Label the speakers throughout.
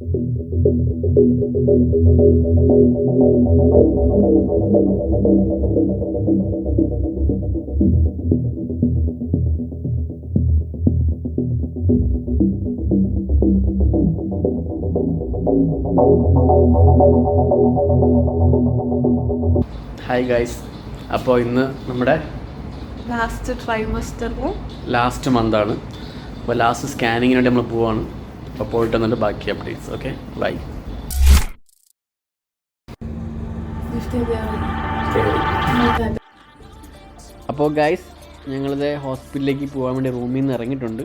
Speaker 1: Hi guys, അപ്പോൾ ഇന്ന് നമ്മുടെ ലാസ്റ്റ് മന്താണ്. അപ്പോൾ ലാസ്റ്റ് സ്കാനിങ്ങിന് വേണ്ടി നമ്മൾ പോവാണ്. അപ്പോൾ പോയിട്ട് വന്നിട്ട് ബാക്കി അപ്ഡേറ്റ്സ്. Okay, bye. അപ്പോൾ ഗൈസ്, ഞങ്ങളിത് ഹോസ്പിറ്റലിലേക്ക് പോകാൻ വേണ്ടി റൂമിൽ നിന്ന് ഇറങ്ങിയിട്ടുണ്ട്.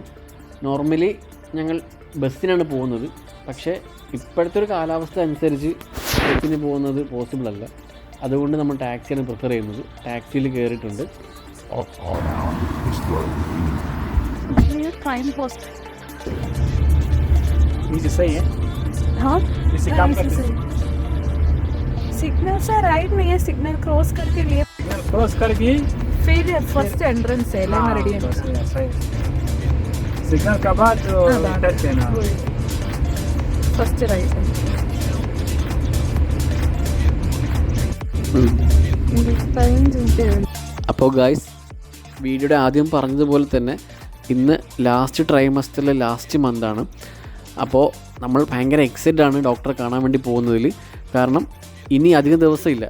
Speaker 1: നോർമലി ഞങ്ങൾ ബസ്സിനാണ് പോകുന്നത്, പക്ഷേ ഇപ്പോഴത്തെ ഒരു കാലാവസ്ഥ അനുസരിച്ച് ബസ്സിന് പോകുന്നത് പോസിബിൾ അല്ല. അതുകൊണ്ട് നമ്മൾ ടാക്സിയാണ് പ്രിഫർ ചെയ്യുന്നത്. ടാക്സിയിൽ കയറിയിട്ടുണ്ട്.
Speaker 2: सिग्नल से राइट में है, सिग्नल क्रॉस करके लिए
Speaker 3: क्रॉस करके
Speaker 2: फिर फर्स्ट एंट्रेंस है लेमरेडी
Speaker 3: सिग्नल का बाद टच है ना,
Speaker 2: फर्स्ट राइट है.
Speaker 1: അപ്പോൾ ഗായ്സ്, വീഡിയോയുടെ ആദ്യം പറഞ്ഞതുപോലെ തന്നെ ഇന്ന് ലാസ്റ്റ് ട്രൈമസ്റ്ററിലെ ലാസ്റ്റ് മന്താണ്. അപ്പോൾ നമ്മൾ ഭയങ്കര എക്സൈറ്റഡ് ആണ് ഡോക്ടറെ കാണാൻ വേണ്ടി പോകുന്നതിൽ. കാരണം ഇനി അധികം ദിവസമില്ല.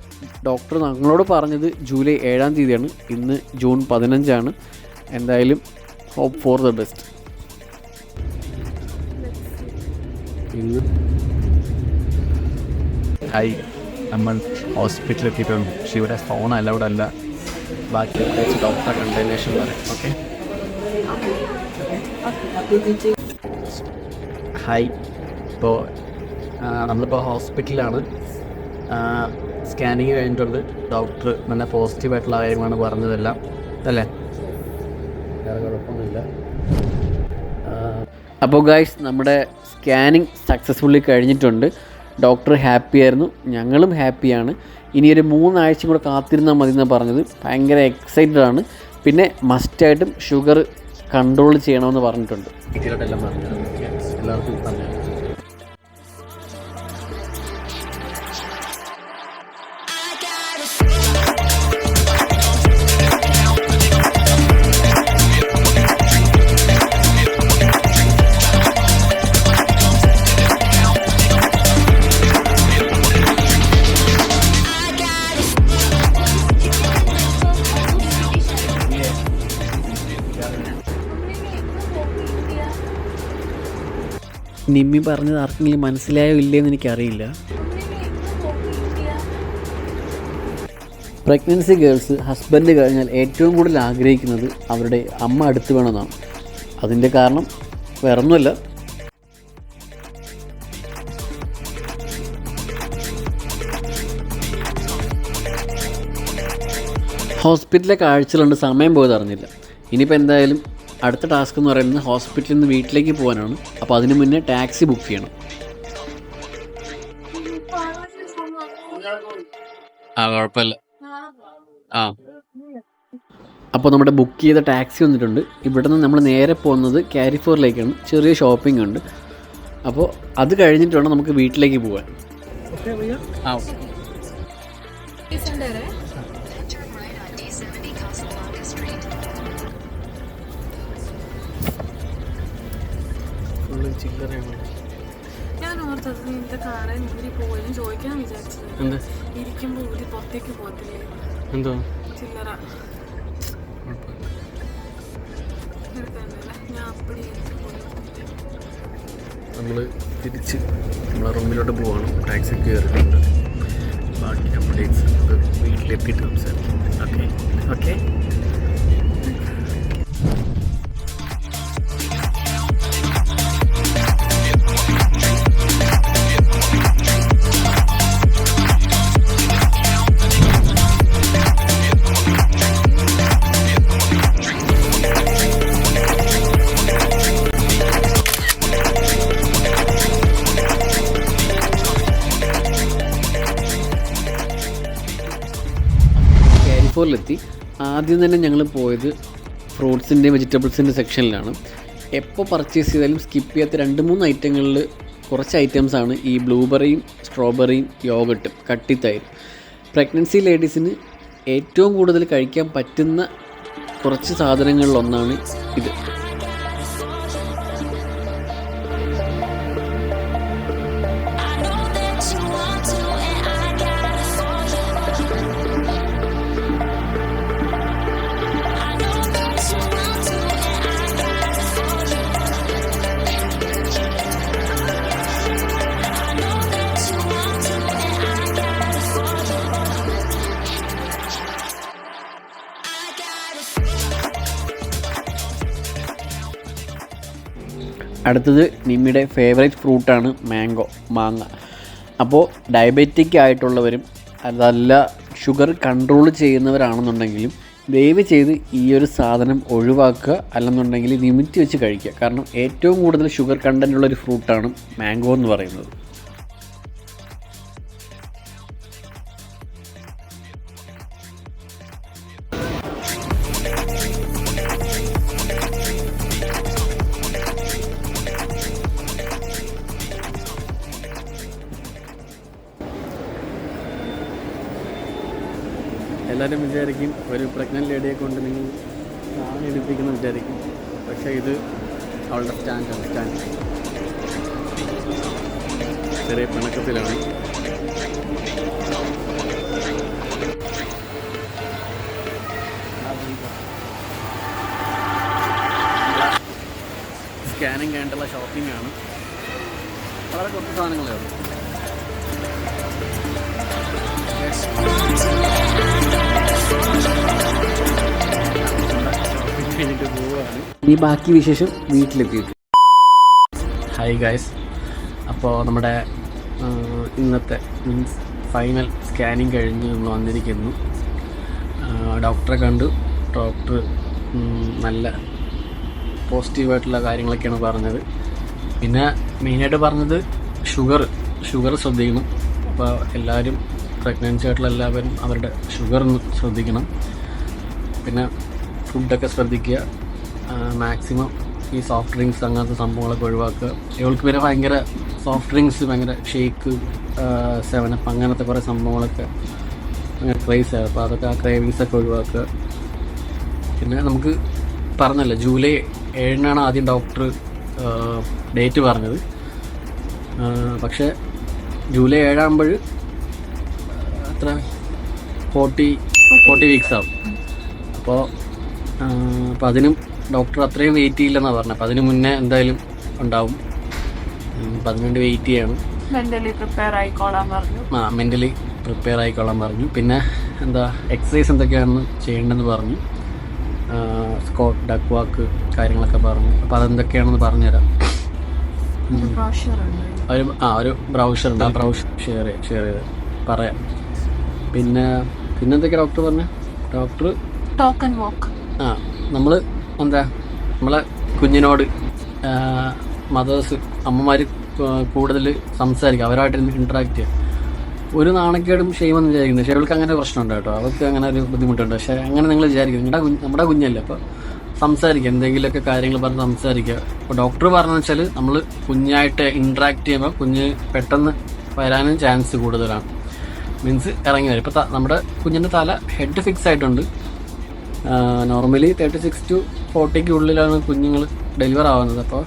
Speaker 1: ഡോക്ടർ ഞങ്ങളോട് പറഞ്ഞത് ജൂലൈ 7-ാം തീയതിയാണ്. ഇന്ന് ജൂൺ 15-ആണ്. എന്തായാലും hope for the best.
Speaker 4: Hi, നമ്മൾ ഹോസ്പിറ്റലിൽ എത്തിയിട്ടുണ്ട്. പക്ഷേ ഇവിടെ ഫോൺ അലൗഡ് അല്ല.
Speaker 1: ബാക്കി ഡോക്ടറെ കണ്ടതിന് ശേഷം പറയാം. Okay, hi. ഇപ്പോൾ നമ്മളിപ്പോൾ ഹോസ്പിറ്റലിലാണ്. സ്കാനിങ് കഴിഞ്ഞിട്ടുണ്ട്. ഡോക്ടർ നല്ല പോസിറ്റീവായിട്ടുള്ള കാര്യമാണ് പറഞ്ഞതെല്ലാം, അല്ലേ? വേറെ കുഴപ്പമൊന്നുമില്ല. അപ്പോൾ ഗൈസ്, നമ്മുടെ സ്കാനിങ് സക്സസ്ഫുള്ളി കഴിഞ്ഞിട്ടുണ്ട്. ഡോക്ടർ ഹാപ്പി ആയിരുന്നു, ഞങ്ങളും ഹാപ്പിയാണ്. ഇനി ഒരു 3 ആഴ്ചയും കൂടെ കാത്തിരുന്നാൽ മതി എന്നാണ് പറഞ്ഞത്. ഭയങ്കര എക്സൈറ്റഡ് ആണ്. പിന്നെ മസ്റ്റായിട്ടും ഷുഗർ കൺട്രോൾ ചെയ്യണമെന്ന് പറഞ്ഞിട്ടുണ്ട്. ഡീറ്റെയിലായിട്ടെല്ലാം പറഞ്ഞു, എല്ലാവർക്കും പറഞ്ഞു. നിമ്മി പറഞ്ഞത് ആർക്കെങ്കിലും മനസ്സിലായോ ഇല്ലയെന്ന് എനിക്കറിയില്ല. പ്രഗ്നൻസി ഗേൾസ് ഹസ്ബൻഡ് കഴിഞ്ഞാൽ ഏറ്റവും കൂടുതൽ ആഗ്രഹിക്കുന്നത് അവരുടെ അമ്മ അടുത്ത് വേണമെന്നാണ്. അതിൻ്റെ കാരണം വേറൊന്നുമല്ല, ഹോസ്പിറ്റലിലെ കാഴ്ചകളുണ്ട്. സമയം പോയത് അറിഞ്ഞില്ല. ഇനിയിപ്പോൾ എന്തായാലും അടുത്ത ടാസ്ക് എന്ന് പറയുന്നത് ഹോസ്പിറ്റലിൽ നിന്ന് വീട്ടിലേക്ക് പോകാനാണ്. അപ്പോൾ അതിന് മുന്നേ ടാക്സി ബുക്ക് ചെയ്യണം. കുഴപ്പമില്ല. അപ്പോൾ നമ്മുടെ ബുക്ക് ചെയ്ത ടാക്സി വന്നിട്ടുണ്ട്. ഇവിടെ നിന്ന് നമ്മൾ നേരെ പോകുന്നത് കാരിഫോറിലേക്കാണ്. ചെറിയ ഷോപ്പിംഗ് ഉണ്ട്. അപ്പോൾ അത് കഴിഞ്ഞിട്ട് വേണം നമുക്ക് വീട്ടിലേക്ക് പോകാൻ.
Speaker 2: ഞാൻ ഓർത്തത് നിന്റെ കാണാൻ ഊരി പോയെന്ന് ചോദിക്കാൻ വിചാരിച്ചത്. ഇരിക്കുമ്പോൾ ഊരി പുറത്തേക്ക് പോകത്തില്ലേ?
Speaker 1: എന്തോ
Speaker 2: ചില്ലറ ഞാൻ അപ്പടി
Speaker 1: നമ്മൾ തിരിച്ച് നമ്മളെ റൂമിലോട്ട് പോകണം. ടാക്സി കയറിയിട്ടുണ്ട്. ബാക്കി അപ്ഡേറ്റ്സ് വീട്ടിലെത്തിയിട്ട് സംസാരിക്കും. Okay okay. കാരിഫോറിലെത്തി. ആദ്യം തന്നെ ഞങ്ങൾ പോയത് ഫ്രൂട്ട്സിൻ്റെ വെജിറ്റബിൾസിൻ്റെ സെക്ഷനിലാണ്. എപ്പോൾ പർച്ചേസ് ചെയ്താലും സ്കിപ്പ് ചെയ്യാത്ത 2-3 ഐറ്റങ്ങളിൽ കുറച്ച് ഐറ്റംസാണ് ഈ ബ്ലൂബെറിയും സ്ട്രോബെറിയും യോഗട്ടും കട്ടിത്തൈരും. പ്രഗ്നൻസി ലേഡീസിന് ഏറ്റവും കൂടുതൽ കഴിക്കാൻ പറ്റുന്ന കുറച്ച് സാധനങ്ങളിലൊന്നാണ് ഇത്. അടുത്തത് നിമ്മിയുടെ ഫേവറേറ്റ് ഫ്രൂട്ടാണ് മാങ്ങ. അപ്പോൾ ഡയബറ്റിക് ആയിട്ടുള്ളവരും അതല്ല ഷുഗർ കൺട്രോൾ ചെയ്യുന്നവരാണെന്നുണ്ടെങ്കിലും ദയവ് ചെയ്ത് ഈ ഒരു സാധനം ഒഴിവാക്കുക, അല്ലെന്നുണ്ടെങ്കിൽ ലിമിറ്റ് വെച്ച് കഴിക്കുക. കാരണം ഏറ്റവും കൂടുതൽ ഷുഗർ കണ്ടൻ്റ് ഉള്ളൊരു ഫ്രൂട്ടാണ് മാംഗോ എന്ന് പറയുന്നത്. എല്ലാവരും വിചാരിക്കും ഒരു പ്രഗ്നൻറ്റ് ലേഡിയെ കൊണ്ട് നിങ്ങൾ സാധനം എടുപ്പിക്കുന്ന വിചാരിക്കും. പക്ഷേ ഇത് അവളുടെ സ്റ്റാൻഡ് ചെറിയ പിണക്കത്തിലാണ്. സ്കാനിങ് കഴിഞ്ഞിട്ടുള്ള ഷോപ്പിംഗ് ആണ്. വളരെ കുറച്ച് സാധനങ്ങളേ ഉള്ളൂ. ഈ ബാക്കി വിശേഷം വീട്ടിലെത്തിയിട്ട്. ഹായ് ഗൈസ്, അപ്പോൾ നമ്മുടെ ഇന്നത്തെ മീൻസ് ഫൈനൽ സ്കാനിങ് കഴിഞ്ഞ് നമ്മൾ വന്നിരിക്കുന്നു. ഡോക്ടറെ കണ്ടു. ഡോക്ടർ നല്ല പോസിറ്റീവായിട്ടുള്ള കാര്യങ്ങളൊക്കെയാണ് പറഞ്ഞത്. പിന്നെ മെയിനായിട്ട് പറഞ്ഞത് ഷുഗർ ശ്രദ്ധിക്കണം. അപ്പോൾ എല്ലാവരും പ്രഗ്നൻസി ആയിട്ടുള്ള എല്ലാവരും അവരുടെ ഷുഗർ ഒന്ന് ശ്രദ്ധിക്കണം. പിന്നെ ഫുഡൊക്കെ ശ്രദ്ധിക്കുക. മാക്സിമം ഈ സോഫ്റ്റ് ഡ്രിങ്ക്സ് അങ്ങനത്തെ സംഭവങ്ങളൊക്കെ ഒഴിവാക്കുക. ഇവൾക്ക് പിന്നെ ഭയങ്കര സോഫ്റ്റ് ഡ്രിങ്ക്സ്, ഭയങ്കര ഷേക്ക്, 7up അങ്ങനത്തെ കുറേ സംഭവങ്ങളൊക്കെ ഭയങ്കര ക്രേസാണ്. അപ്പോൾ അതൊക്കെ ആ ക്രേവിങ്സൊക്കെ ഒഴിവാക്കുക. പിന്നെ നമുക്ക് പറഞ്ഞല്ലോ ജൂലൈ 7 ആദ്യം ഡോക്ടർ ഡേറ്റ് പറഞ്ഞത്. പക്ഷേ ജൂലൈ 7 ആകുമ്പോൾ എത്ര 40 വീക്സ് ആവും. അപ്പോൾ അതിനും ഡോക്ടർ അത്രയും വെയിറ്റ് ചെയ്യില്ലെന്നാണ് പറഞ്ഞത്. അപ്പോൾ അതിന് മുന്നേ എന്തായാലും ഉണ്ടാവും. അപ്പം അതിനുവേണ്ടി വെയിറ്റ് ചെയ്യണം.
Speaker 2: മെൻ്റലി പ്രിപ്പയർ ആയിക്കോളാൻ പറഞ്ഞു. പിന്നെ എന്താ എക്സസൈസ് എന്തൊക്കെയാണെന്ന് ചെയ്യേണ്ടതെന്ന് പറഞ്ഞു. സ്കോട്ട്, ഡക്ക് വാക്ക് കാര്യങ്ങളൊക്കെ പറഞ്ഞു. അപ്പോൾ അതെന്തൊക്കെയാണെന്ന് പറഞ്ഞുതരാം. ഒരു ബ്രൗഷർ ഉണ്ട്. ആ ബ്രൗഷർ ഷെയർ ചെയ്ത് പറയാം. പിന്നെ എന്തൊക്കെയാണ് ഡോക്ടർ പറഞ്ഞത്? Doctor talk and walk.
Speaker 1: നമ്മൾ എന്താ നമ്മളെ കുഞ്ഞിനോട് മദേഴ്സ്, അമ്മമാർ കൂടുതൽ സംസാരിക്കുക, അവരായിട്ട് ഇൻട്രാക്ട് ചെയ്യുക. ഒരു നാണക്കേടും ഷെയിമെന്ന് വിചാരിക്കുന്നത്. പക്ഷേ അവൾക്ക് അങ്ങനെ പ്രശ്നമുണ്ട് കേട്ടോ. അവൾക്ക് അങ്ങനെ ഒരു ബുദ്ധിമുട്ടുണ്ട്. പക്ഷേ അങ്ങനെ നിങ്ങൾ വിചാരിക്കുന്നത് നമ്മുടെ കുഞ്ഞല്ലേ, അപ്പോൾ സംസാരിക്കുക, എന്തെങ്കിലുമൊക്കെ കാര്യങ്ങൾ പറഞ്ഞ് സംസാരിക്കുക. അപ്പോൾ ഡോക്ടർ പറഞ്ഞതെന്ന് വെച്ചാൽ നമ്മൾ കുഞ്ഞായിട്ട് ഇൻട്രാക്ട് ചെയ്യുമ്പോൾ കുഞ്ഞ് പെട്ടെന്ന് വരാനും ചാൻസ് കൂടുതലാണ്. മീൻസ് ഇറങ്ങി വരും. ഇപ്പോൾ നമ്മുടെ കുഞ്ഞിൻ്റെ ഹെഡ് ഫിക്സ് ആയിട്ടുണ്ട്. നോർമലി 36 to 40 ഉള്ളിലാണ് കുഞ്ഞുങ്ങൾ ഡെലിവർ ആവുന്നത്. അപ്പോൾ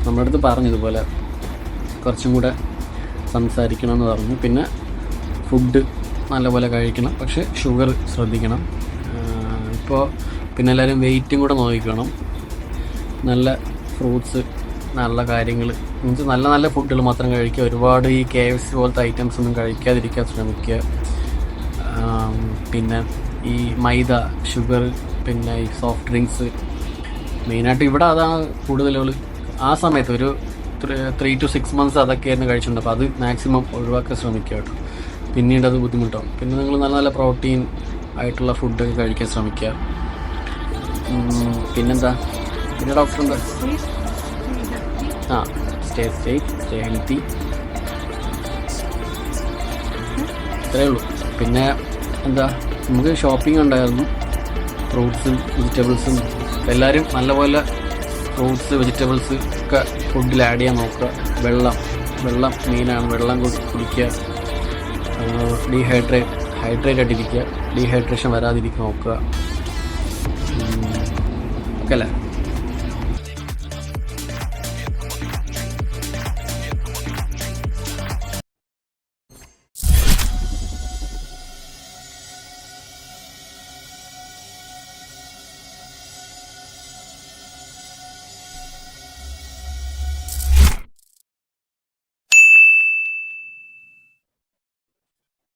Speaker 1: നമ്മുടെ അടുത്ത് പറഞ്ഞതുപോലെ കുറച്ചും കൂടെ സംസാരിക്കണമെന്ന് പറഞ്ഞു. പിന്നെ ഫുഡ് നല്ലപോലെ കഴിക്കണം, പക്ഷേ ഷുഗർ ശ്രദ്ധിക്കണം. ഇപ്പോൾ പിന്നെ എല്ലാവരും വെയിറ്റും കൂടെ നോക്കണം. നല്ല ഫ്രൂട്ട്സ്, നല്ല കാര്യങ്ങൾ, മീൻസ് നല്ല നല്ല ഫുഡുകൾ മാത്രം കഴിക്കുക. ഒരുപാട് ഈ KFC പോലത്തെ ഐറ്റംസ് ഒന്നും കഴിക്കാതിരിക്കാൻ ശ്രമിക്കുക. പിന്നെ ഈ മൈദ, ഷുഗർ, പിന്നെ ഈ സോഫ്റ്റ് ഡ്രിങ്ക്സ്, മെയിനായിട്ട് ഇവിടെ അതാണ് കൂടുതലുകൾ. ആ സമയത്ത് ഒരു 3 to 6 months അതൊക്കെയായിരുന്നു കഴിച്ചിട്ടുണ്ട്. അപ്പോൾ അത് മാക്സിമം ഒഴിവാക്കാൻ ശ്രമിക്കുക കേട്ടോ. പിന്നീട് അത് ബുദ്ധിമുട്ടാവും. പിന്നെ നിങ്ങൾ നല്ല നല്ല പ്രോട്ടീൻ ആയിട്ടുള്ള ഫുഡൊക്കെ കഴിക്കാൻ ശ്രമിക്കുക. പിന്നെന്താ, പിന്നെ ഡോക്ടർ എന്താ സ്റ്റേ ഹെൽത്തി, ഇത്രയേ ഉള്ളൂ. പിന്നെ എന്താ, നമുക്ക് ഷോപ്പിംഗ് ഉണ്ടായിരുന്നു. ഫ്രൂട്ട്സും വെജിറ്റബിൾസും എല്ലാവരും നല്ലപോലെ ഫ്രൂട്ട്സ്, വെജിറ്റബിൾസ് ഒക്കെ ഫുഡിൽ ആഡ് ചെയ്യാൻ നോക്കുക.
Speaker 2: വെള്ളം മെയിനാണ്. വെള്ളം കുടിക്കുക, ഹൈഡ്രേറ്റ് ആയിട്ടിരിക്കുക, ഡീഹൈഡ്രേഷൻ വരാതിരിക്കുക നോക്കുക. ഓക്കെ അല്ലേ?